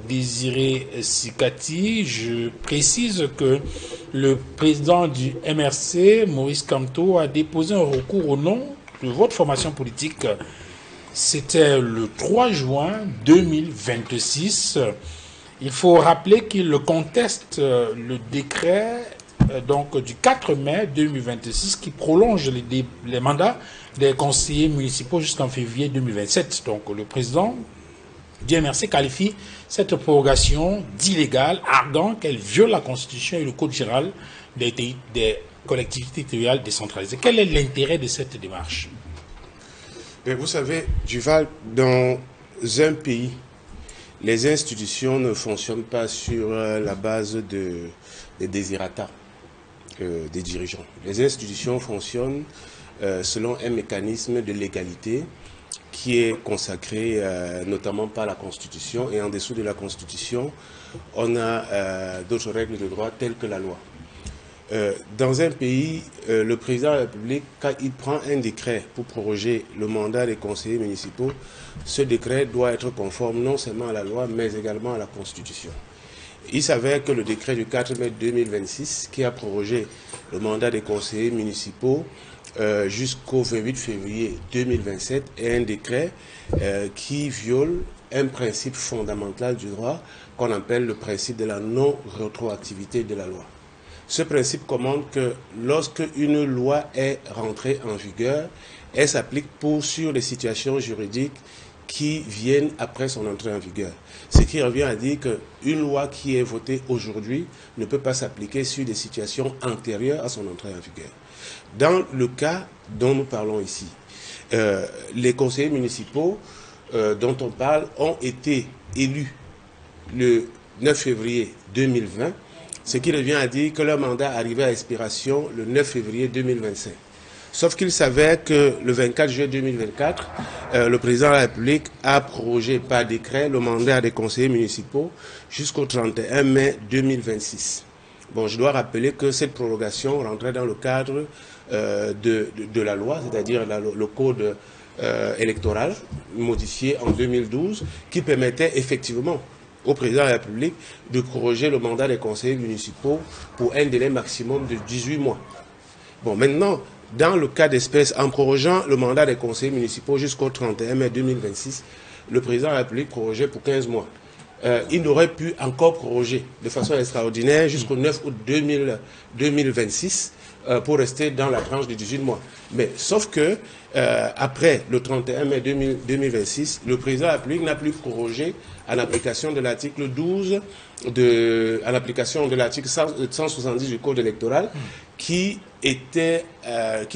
Désiré Sikati, je précise que le président du MRC, Maurice Kamto, a déposé un recours au nom de votre formation politique. C'était le 3 juin 2026. Il faut rappeler qu'il conteste le décret donc, du 4 mai 2026 qui prolonge les mandats des conseillers municipaux jusqu'en février 2027. Donc le président du MRC qualifie cette prorogation d'illégale, arguant qu'elle viole la Constitution et le Code général des collectivités territoriales décentralisées. Quel est l'intérêt de cette démarche? Vous savez, Duval, dans un pays, les institutions ne fonctionnent pas sur la base des désirata des dirigeants. Les institutions fonctionnent selon un mécanisme de légalité qui est consacré notamment par la Constitution, et en dessous de la Constitution, on a d'autres règles de droit telles que la loi. Dans un pays, le président de la République, quand il prend un décret pour proroger le mandat des conseillers municipaux, ce décret doit être conforme non seulement à la loi, mais également à la Constitution. Il s'avère que le décret du 4 mai 2026, qui a prorogé le mandat des conseillers municipaux jusqu'au 28 février 2027, est un décret qui viole un principe fondamental du droit qu'on appelle le principe de la non-rétroactivité de la loi. Ce principe commande que lorsque une loi est rentrée en vigueur, elle s'applique sur les situations juridiques qui viennent après son entrée en vigueur. Ce qui revient à dire qu'une loi qui est votée aujourd'hui ne peut pas s'appliquer sur des situations antérieures à son entrée en vigueur. Dans le cas dont nous parlons ici, les conseillers municipaux dont on parle ont été élus le 9 février 2020, ce qui revient à dire que leur mandat arrivait à expiration le 9 février 2025. Sauf qu'il s'avère que le 24 juillet 2024, le président de la République a prorogé par décret le mandat des conseillers municipaux jusqu'au 31 mai 2026. Bon, je dois rappeler que cette prorogation rentrait dans le cadre de la loi, c'est-à-dire le code électoral modifié en 2012, qui permettait effectivement au président de la République de proroger le mandat des conseillers municipaux pour un délai maximum de 18 mois. Bon, maintenant, dans le cas d'espèce, en prorogeant le mandat des conseillers municipaux jusqu'au 31 mai 2026, le président de la République prorogeait pour 15 mois. Il n'aurait pu encore proroger de façon extraordinaire jusqu'au 9 août 2026 pour rester dans la tranche de 18 mois. Mais sauf que après le 31 mai 2026, le président de la République n'a plus prorogé en application de l'article 12, en application de l'article 170 du Code électoral, qui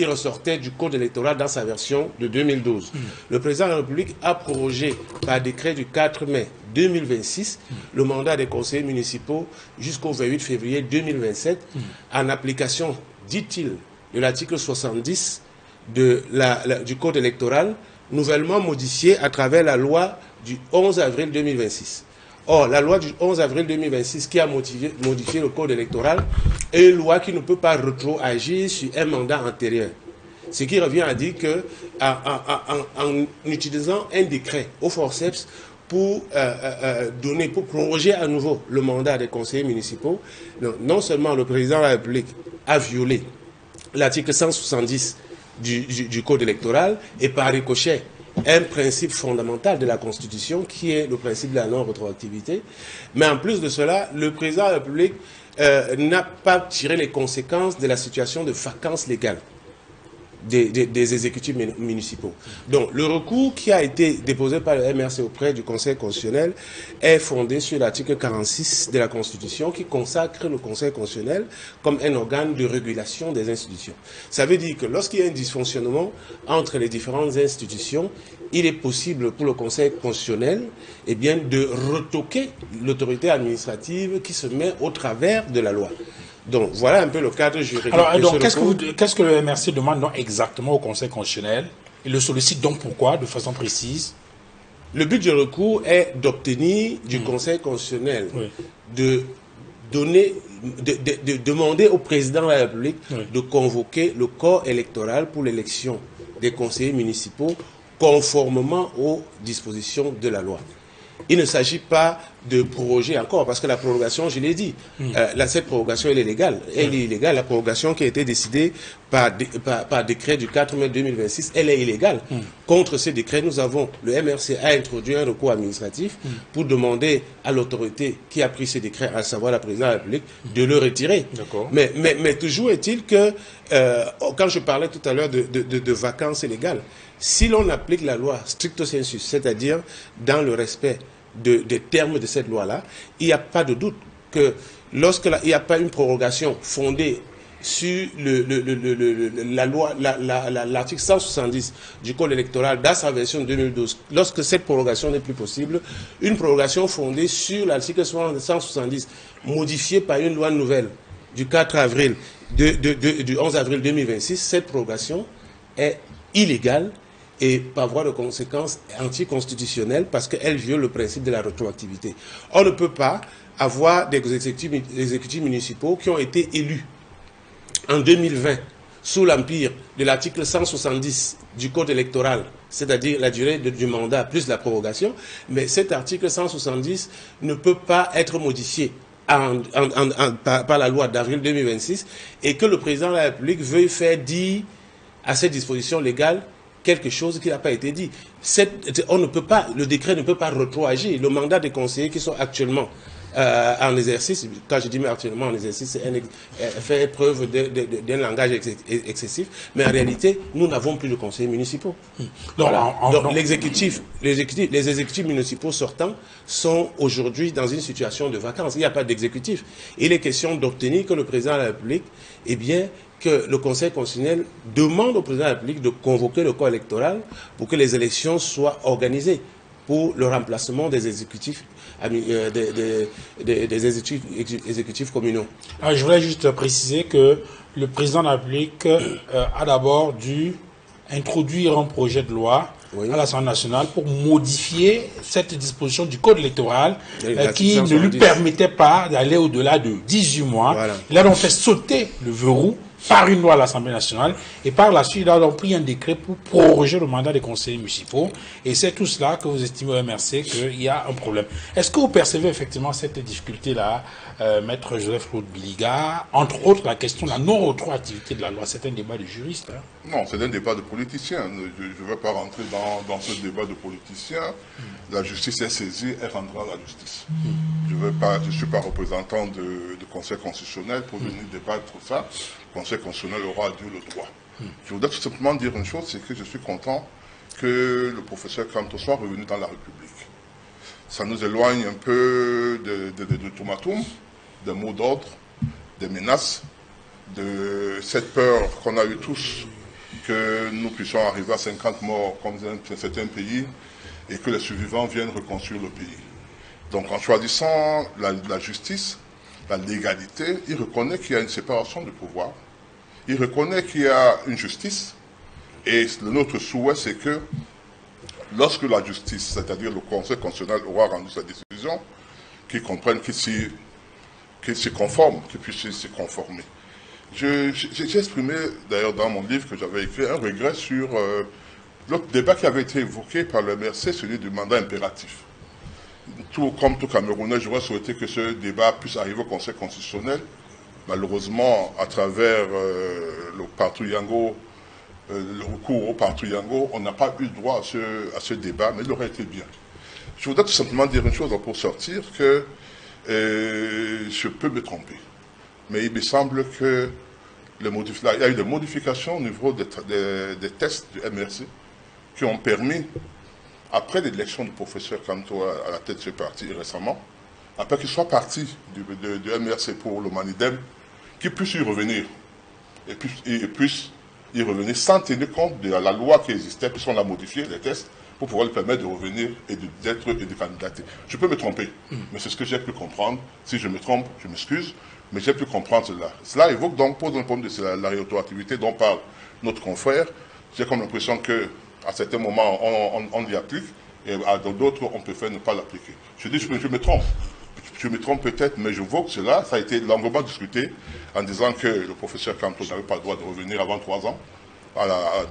ressortait du Code électoral dans sa version de 2012. Le président de la République a prorogé par décret du 4 mai 2026 le mandat des conseillers municipaux jusqu'au 28 février 2027 en application, dit-il, de l'article 70 du Code électoral, nouvellement modifié à travers la loi du 11 avril 2026. Or, la loi du 11 avril 2026 qui a modifié le code électoral est une loi qui ne peut pas rétroagir sur un mandat antérieur. Ce qui revient à dire que en utilisant un décret au forceps pour proroger à nouveau le mandat des conseillers municipaux, non seulement le président de la République a violé l'article 170 du code électoral et par ricochet un principe fondamental de la Constitution qui est le principe de la non-rétroactivité. Mais en plus de cela, le président de la République n'a pas tiré les conséquences de la situation de vacance légale des exécutifs municipaux. Donc, le recours qui a été déposé par le MRC auprès du Conseil constitutionnel est fondé sur l'article 46 de la Constitution qui consacre le Conseil constitutionnel comme un organe de régulation des institutions. Ça veut dire que lorsqu'il y a un dysfonctionnement entre les différentes institutions, il est possible pour le Conseil constitutionnel de retoquer l'autorité administrative qui se met au travers de la loi. Donc, voilà un peu le cadre juridique. Alors, qu'est-ce que le MRC demande donc exactement au Conseil constitutionnel? Il le sollicite donc pourquoi, de façon précise? Le but du recours est d'obtenir du Conseil constitutionnel de demander au président de la République de convoquer le corps électoral pour l'élection des conseillers municipaux conformément aux dispositions de la loi. Il ne s'agit pas de proroger encore, parce que la prorogation, je l'ai dit, cette prorogation, elle est légale. Elle est illégale. La prorogation qui a été décidée par décret du 4 mai 2026, elle est illégale. Contre ce décret, nous avons, le MRC a introduit un recours administratif pour demander à l'autorité qui a pris ce décret, à savoir la présidence de la République, de le retirer. Mais toujours est-il que, quand je parlais tout à l'heure de vacances légales, si l'on applique la loi stricto sensu, c'est-à-dire dans le respect des termes de cette loi-là, il n'y a pas de doute que lorsqu'il n'y a pas une prorogation fondée sur la loi, l'article 170 du Code électoral dans sa version 2012, lorsque cette prorogation n'est plus possible, une prorogation fondée sur l'article 170, modifiée par une loi nouvelle du 4 avril, du 11 avril 2026, cette prorogation est illégale et par voie de conséquence anticonstitutionnelle parce qu'elle viole le principe de la rétroactivité. On ne peut pas avoir des exécutifs municipaux qui ont été élus en 2020 sous l'empire de l'article 170 du Code électoral, c'est-à-dire la durée du mandat plus la prorogation, mais cet article 170 ne peut pas être modifié par la loi d'avril 2026 et que le président de la République veuille faire dire à cette disposition légale quelque chose qui n'a pas été dit. On ne peut pas, le décret ne peut pas rétroagir. Le mandat des conseillers qui sont actuellement en exercice, quand je dis actuellement en exercice, fait preuve d'un langage excessif, mais en réalité, nous n'avons plus de conseillers municipaux. Voilà. Donc les exécutifs municipaux sortants sont aujourd'hui dans une situation de vacances. Il n'y a pas d'exécutif. Il est question d'obtenir que le président de la République, eh bien, que le Conseil constitutionnel demande au président de la République de convoquer le corps électoral pour que les élections soient organisées pour le remplacement des exécutifs, exécutifs communaux. Alors, je voulais juste préciser que le président de la République a d'abord dû introduire un projet de loi à l'Assemblée nationale pour modifier cette disposition du Code électoral qui ne lui permettait pas d'aller au-delà de 18 mois. Voilà. Il a donc fait sauter le verrou par une loi à l'Assemblée nationale et par la suite, il a donc pris un décret pour proroger le mandat des conseillers municipaux et c'est tout cela que vous estimez au MRC qu'il y a un problème. Est-ce que vous percevez effectivement cette difficulté-là, Maître Joseph-Claude Biliga, entre autres la question de la non-rétroactivité de la loi? C'est un débat de juristes. Non, c'est un débat de politiciens. Je ne veux pas rentrer dans ce débat de politiciens. La justice est saisie, elle rendra la justice. Je ne suis pas représentant du Conseil constitutionnel pour venir débattre ça. Le Conseil constitutionnel aura dû le droit. Je voudrais tout simplement dire une chose, c'est que je suis content que le professeur Kamto soit revenu dans la République. Ça nous éloigne un peu de tomatum, des mots d'ordre, des menaces, de cette peur qu'on a eu tous que nous puissions arriver à 50 morts comme dans certains pays et que les survivants viennent reconstruire le pays. Donc en choisissant la justice, la légalité, il reconnaît qu'il y a une séparation de pouvoir, il reconnaît qu'il y a une justice et notre souhait c'est que lorsque la justice, c'est-à-dire le Conseil constitutionnel aura rendu sa décision, qu'ils comprennent qu'ils s'y conforment, qu'ils puissent s'y conformer. J'ai exprimé d'ailleurs dans mon livre que j'avais écrit un regret sur l'autre débat qui avait été évoqué par le MRC, celui du mandat impératif. Comme tout Camerounais, j'aurais souhaité que ce débat puisse arriver au Conseil constitutionnel. Malheureusement, à travers le Partout Yango, le recours au Partout Yango, on n'a pas eu droit à ce débat, mais il aurait été bien. Je voudrais tout simplement dire une chose pour sortir, que je peux me tromper. Mais il me semble que il y a eu des modifications au niveau des tests du MRC qui ont permis, après l'élection du professeur Kamto à la tête de ce parti récemment, après qu'il soit parti du MRC pour le Manidem, qu'il puisse y revenir. Et puisse y revenir sans tenir compte de la loi qui existait, puisqu'on l'a modifié, les tests, pour pouvoir lui permettre de revenir et de candidater. Je peux me tromper, mais c'est ce que j'ai pu comprendre. Si je me trompe, je m'excuse, mais j'ai pu comprendre cela. Cela évoque donc, pose un problème de la rétroactivité dont parle notre confrère. J'ai comme l'impression qu'à certains moments, on y applique, et à d'autres, on préfère ne pas l'appliquer. Je dis, je me trompe. Je me trompe peut-être, mais je vois que cela, ça a été longuement discuté en disant que le professeur Kamto n'avait pas le droit de revenir avant 3 ans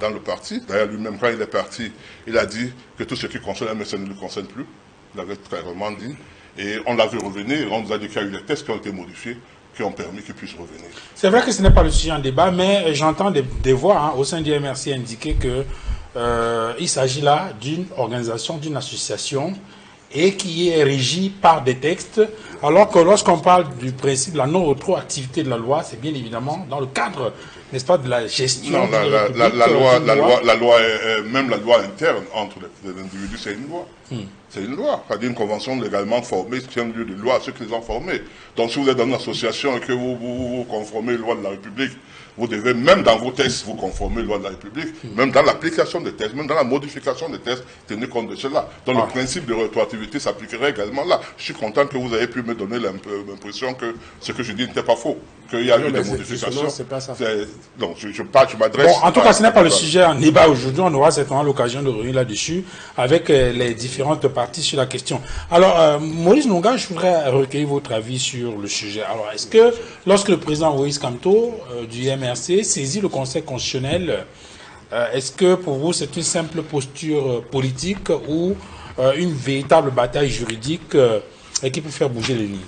dans le parti. D'ailleurs, lui-même, quand il est parti, il a dit que tout ce qui concerne MSN ne le concerne plus. Il avait clairement dit. Et on l'a vu revenir, on nous a dit qu'il y a eu des tests qui ont été modifiés, qui ont permis qu'il puisse revenir. C'est vrai que ce n'est pas le sujet en débat, mais j'entends des voix au sein du MRC indiquer que il s'agit là d'une organisation, d'une association et qui est régie par des textes, alors que lorsqu'on parle du principe de la non-rétroactivité de la loi, c'est bien évidemment dans le cadre, n'est-ce pas, de la gestion Non, de la loi, même la loi interne entre les individus, c'est une loi. C'est une loi. C'est-à-dire une convention légalement formée tient lieu de loi à ceux qui les ont formés. Donc si vous êtes dans une association et que vous conformez aux lois de la République, vous devez, même dans vos tests, vous conformer aux lois de la République, même dans l'application des tests, même dans la modification des tests, tenez compte de cela. Donc le principe de rétroactivité s'appliquerait également là. Je suis content que vous ayez pu me donner l'impression que ce que je dis n'était pas faux, qu'il y a eu des modifications. C'est pas ça. Donc je m'adresse... Bon, en tout cas, ce n'est pas le sujet en débat aujourd'hui. On aura certainement l'occasion de revenir là-dessus avec les différentes parties sur la question. Alors, Maurice Nonga, je voudrais recueillir votre avis sur le sujet. Alors, est-ce que lorsque le président Moïse Kamto du MRC saisit le Conseil constitutionnel, est-ce que pour vous c'est une simple posture politique ou une véritable bataille juridique qui peut faire bouger les lignes?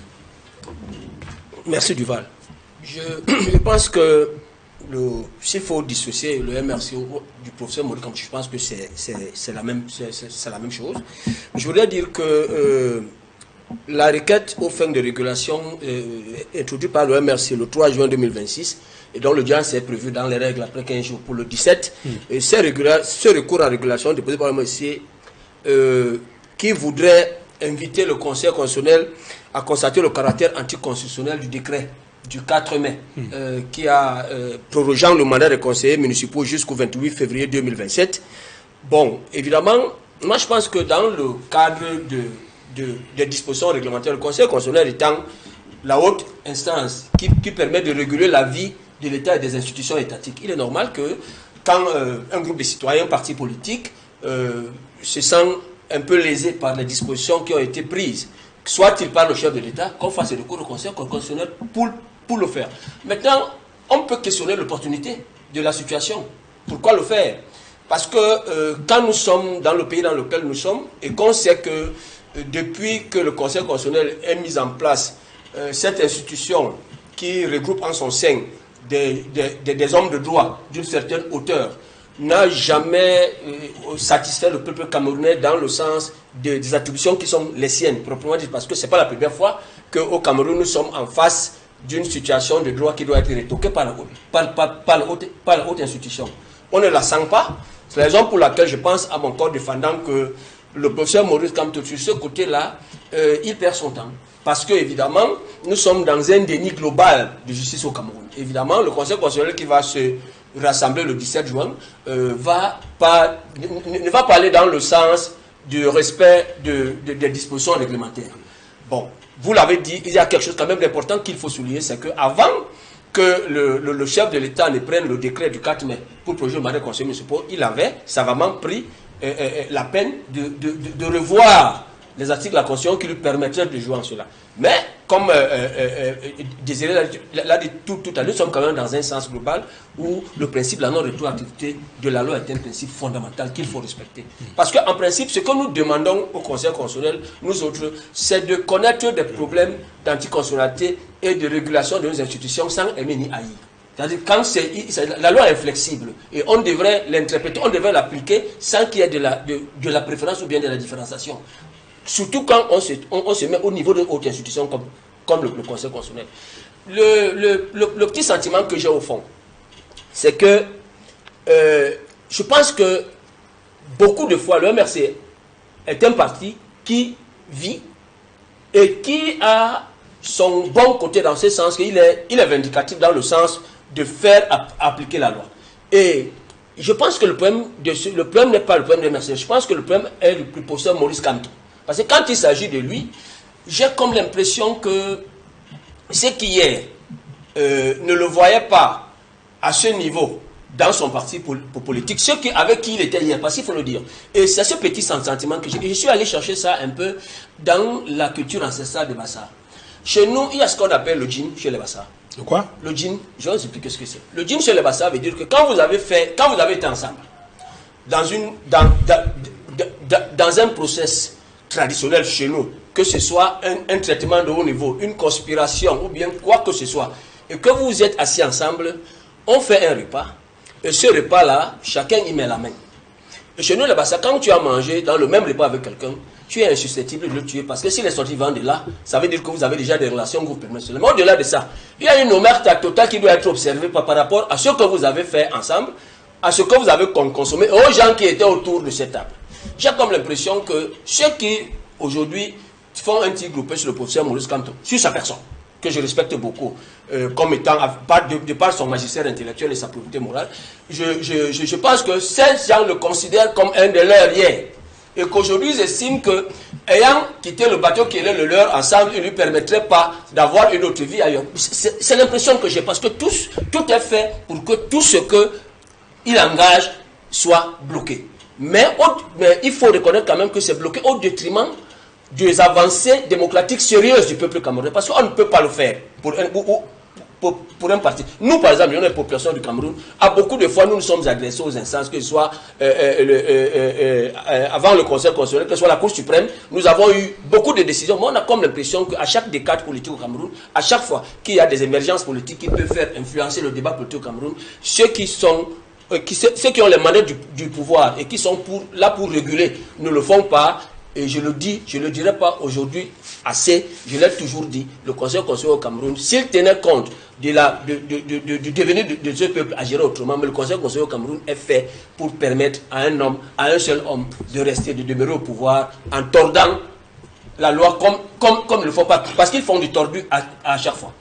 Merci Duval. Je pense que s'il faut dissocier le MRC du professeur Maurice Kamto, je pense que c'est la même chose. Je voudrais dire que la requête aux fins de régulation introduite par le MRC le 3 juin 2026 et dont l'audience est prévue dans les règles après 15 jours pour le 17. Et ce recours à régulation déposé par le MRC qui voudrait inviter le Conseil constitutionnel à constater le caractère anticonstitutionnel du décret du 4 mai qui a prorogeant le mandat des conseillers municipaux jusqu'au 28 février 2027. Bon, évidemment, moi je pense que dans le cadre des dispositions réglementaires, le Conseil constitutionnel étant la haute instance qui permet de réguler la vie de l'État et des institutions étatiques, il est normal que quand un groupe de citoyens, un parti politique, se sent un peu lésé par les dispositions qui ont été prises, soit-il par le chef de l'État, qu'on fasse le recours au Conseil constitutionnel pour le faire. Maintenant, on peut questionner l'opportunité de la situation. Pourquoi le faire? Parce que quand nous sommes dans le pays dans lequel nous sommes, et qu'on sait que depuis que le Conseil constitutionnel est mis en place, cette institution qui regroupe en son sein des hommes de droit d'une certaine hauteur, n'a jamais satisfait le peuple camerounais dans le sens des attributions qui sont les siennes, proprement dit, parce que ce n'est pas la première fois qu'au Cameroun, nous sommes en face d'une situation de droit qui doit être retoquée par la haute institution. On ne la sent pas. C'est la raison pour laquelle je pense à mon corps défendant que le professeur Maurice Kamto, sur ce côté-là, il perd son temps. Parce que, évidemment, nous sommes dans un déni global de justice au Cameroun. Évidemment, le Conseil constitutionnel qui va se rassembler le 17 juin ne va pas aller dans le sens du respect des dispositions réglementaires. Bon, vous l'avez dit, il y a quelque chose quand même d'important qu'il faut souligner, c'est qu'avant que le chef de l'État ne prenne le décret du 4 mai pour projeter le mandat des conseillers municipaux, il avait savamment pris la peine de revoir les articles de la Constitution qui lui permettraient de jouer en cela. Mais, comme Désiré l'a dit tout à l'heure, nous sommes quand même dans un sens global où le principe de la non-rétroactivité de la loi est un principe fondamental qu'il faut respecter. Parce qu'en principe, ce que nous demandons au Conseil constitutionnel, nous autres, c'est de connaître des problèmes d'anticonstitutionnalité et de régulation de nos institutions sans aimer ni haïr. C'est-à-dire quand la loi est flexible et on devrait l'interpréter, on devrait l'appliquer sans qu'il y ait de la préférence ou bien de la différenciation. Surtout quand on se met au niveau de haute institution comme le Conseil constitutionnel. Le petit sentiment que j'ai au fond, c'est que je pense que beaucoup de fois, le MRC est un parti qui vit et qui a son bon côté dans ce sens qu'il est vindicatif dans le sens de faire appliquer la loi. Et je pense que le problème n'est pas le problème de MRC. Je pense que le problème est le professeur Maurice Kamto. Parce que quand il s'agit de lui, j'ai comme l'impression que ceux qui hier ne le voyaient pas à ce niveau dans son parti politique, ceux avec qui il était hier, parce qu'il faut le dire. Et c'est ce petit sentiment que j'ai. Je suis allé chercher ça un peu dans la culture ancestrale de Bassa. Chez nous, il y a ce qu'on appelle le djinn chez les Bassa. De quoi? Le djinn, je vais vous expliquer ce que c'est. Le djinn chez les Bassa veut dire que quand vous avez été ensemble, dans un process traditionnel chez nous, que ce soit un traitement de haut niveau, une conspiration ou bien quoi que ce soit, et que vous êtes assis ensemble, on fait un repas, et ce repas-là, chacun y met la main. Et chez nous, là-bas, quand tu as mangé dans le même repas avec quelqu'un, tu es insusceptible de le tuer, parce que s'il est sorti vivant de là, ça veut dire que vous avez déjà des relations que vous permettez. Mais au-delà de ça, il y a une omerta totale qui doit être observée par rapport à ce que vous avez fait ensemble, à ce que vous avez consommé, et aux gens qui étaient autour de cette table. J'ai comme l'impression que ceux qui, aujourd'hui, font un petit groupé sur le professeur Maurice Kamto, sur sa personne, que je respecte beaucoup, comme étant, de par son magistère intellectuel et sa probité morale, je pense que ces gens le considèrent comme un de leurs hier. Et qu'aujourd'hui, ils estiment que, ayant quitté le bateau qui est le leur ensemble, il ne lui permettrait pas d'avoir une autre vie ailleurs. C'est l'impression que j'ai, parce que tout est fait pour que tout ce qu'il engage soit bloqué. Mais il faut reconnaître quand même que c'est bloqué au détriment des avancées démocratiques sérieuses du peuple camerounais. Parce qu'on ne peut pas le faire pour un parti. Nous, par exemple, la population du Cameroun, à beaucoup de fois, nous nous sommes adressés aux instances, que ce soit avant le Conseil constitutionnel, que ce soit la Cour suprême, nous avons eu beaucoup de décisions. Mais on a comme l'impression qu'à chaque décade politique au Cameroun, à chaque fois qu'il y a des émergences politiques qui peuvent faire influencer le débat politique au Cameroun, ceux qui ont les manettes du pouvoir et qui sont là pour réguler ne le font pas. Et je le dis, je ne le dirai pas aujourd'hui assez, je l'ai toujours dit, le Conseil constitutionnel au Cameroun, s'il tenait compte du devenir de ce peuple à gérer autrement, mais le Conseil constitutionnel au Cameroun est fait pour permettre à un seul homme de rester, de demeurer au pouvoir en tordant la loi comme il ne faut pas, parce qu'ils font du tordu à chaque fois.